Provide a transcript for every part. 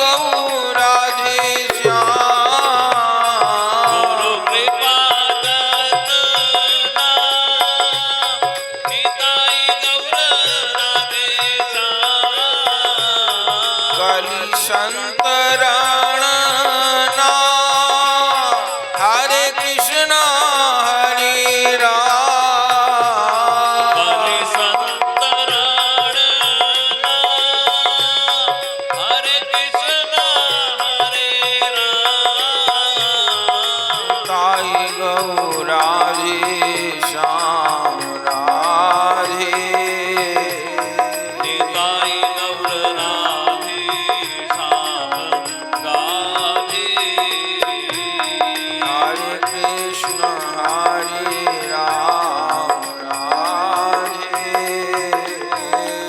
गौ राधे श्याम। गुरु कृपा दत्तना निताई गौर राधे श्याम। कलि संतरण ना हरे कृष्ण हरे राम। कलि संतरण ना हरे कृष्ण हरे राम। ताई गौ राधे श्याम राधे। निताई गौर राधे श्याम राधे। हरे कृष्ण हरे राम राधे।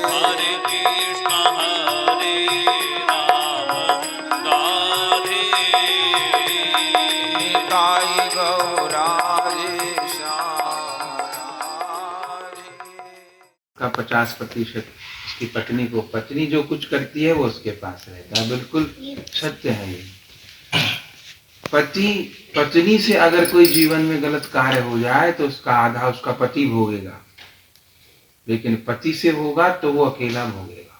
हरे कृष्ण हरे राम राधे। ताई गौ राधे श्याम राधे। का 50% उसकी पत्नी को, पत्नी जो कुछ करती है वो उसके पास रहता है। बिल्कुल सत्य है ये। पत्नी से अगर कोई जीवन में गलत कार्य हो जाए तो उसका आधा उसका पति भोगेगा, लेकिन पति से होगा तो वो अकेला भोगेगा।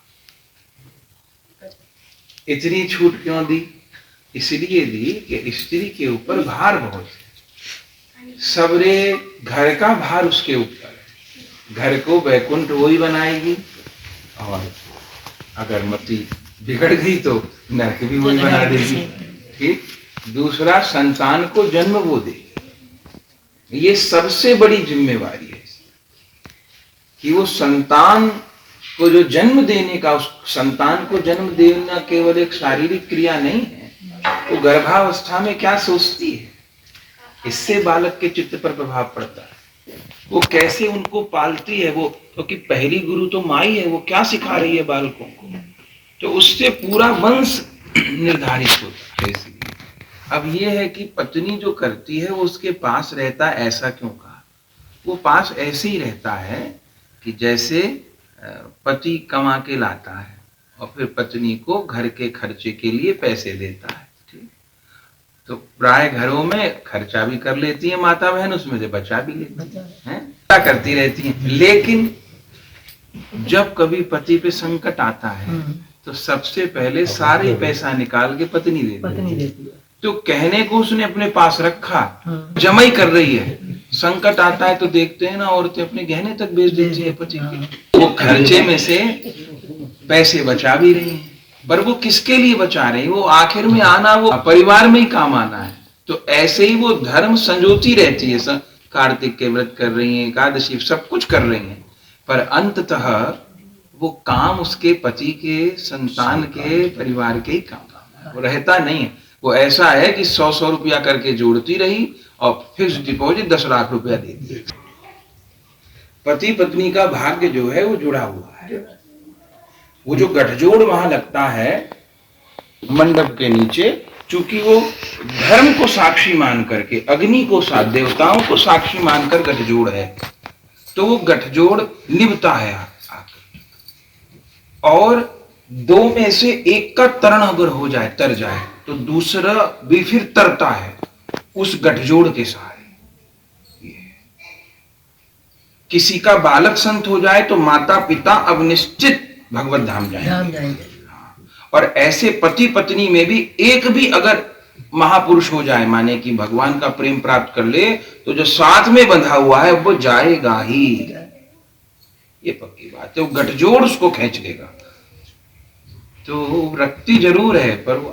इतनी छूट क्यों दी? इसलिए दी कि स्त्री के ऊपर भार बहुत है। सबरे घर का भार उसके ऊपर है। घर को वैकुंठ वही बनाएगी, और अगर मति बिगड़ गई तो नरक भी वही बना देगी। ठीक। दूसरा, संतान को जन्म वो देगी। ये सबसे बड़ी जिम्मेवारी है कि वो संतान को जो जन्म देने का, उस संतान को जन्म देना केवल एक शारीरिक क्रिया नहीं है। वो गर्भावस्था में क्या सोचती है, इससे बालक के चित्त पर प्रभाव पड़ता है। वो कैसे उनको पालती है, वो क्योंकि पहली गुरु तो माँ ही है। वो क्या सिखा रही है बालकों को, तो उससे पूरा वंश निर्धारित होता है। इसलिए अब ये है कि पत्नी जो करती है वो उसके पास रहता है। ऐसा क्यों कहा? वो पास ऐसे ही रहता है कि जैसे पति कमा के लाता है और फिर पत्नी को घर के खर्चे के लिए पैसे देता है। ठीक। तो प्राय घरों में खर्चा भी कर लेती है माता बहन, उसमें से बचा भी लेती है, क्या करती रहती है। लेकिन जब कभी पति पे संकट आता है तो सबसे पहले सारे पैसा निकाल के पत्नी देती है। तो कहने को उसने अपने पास रखा, जमाई कर रही है। संकट आता है तो देखते हैं ना, औरतें अपने गहने तक बेच देती है पति के। वो खर्चे में से पैसे बचा भी रही हैं, पर वो किसके लिए बचा रही है? वो आखिर में आना वो परिवार में ही काम आना है। तो ऐसे ही वो धर्म संजोती रहती है। कार्तिक के व्रत कर रही है, एकादशी सब कुछ कर रही है, पर अंततः वो काम उसके पति के, संतान के, परिवार के ही काम वो रहता नहीं है। वो ऐसा है कि 100 रुपया करके जोड़ती रही और फिक्स डिपॉजिट 10 लाख रुपया दे दिया। पति पत्नी का भाग्य जो है वो जुड़ा हुआ है। वो जो गठजोड़ वहां लगता है मंडप के नीचे, चूंकि वो धर्म को साक्षी मान करके, अग्नि को साथ, देवताओं को साक्षी मानकर गठजोड़ है, तो वो गठजोड़ निभता है आकर। और दो में से एक का तरण अगर हो जाए, तर जाए, तो दूसरा भी फिर तरता है उस गठजोड़ के सहारे। किसी का बालक संत हो जाए तो माता पिता अब निश्चित भगवत धाम जाएंगे। और ऐसे पति पत्नी में भी एक भी अगर महापुरुष हो जाए, माने कि भगवान का प्रेम प्राप्त कर ले, तो जो साथ में बंधा हुआ है वो जाएगा ही। ये पक्की बात है। वो गठजोड़ उसको खींच लेगा। तो रखती जरूर है पर वो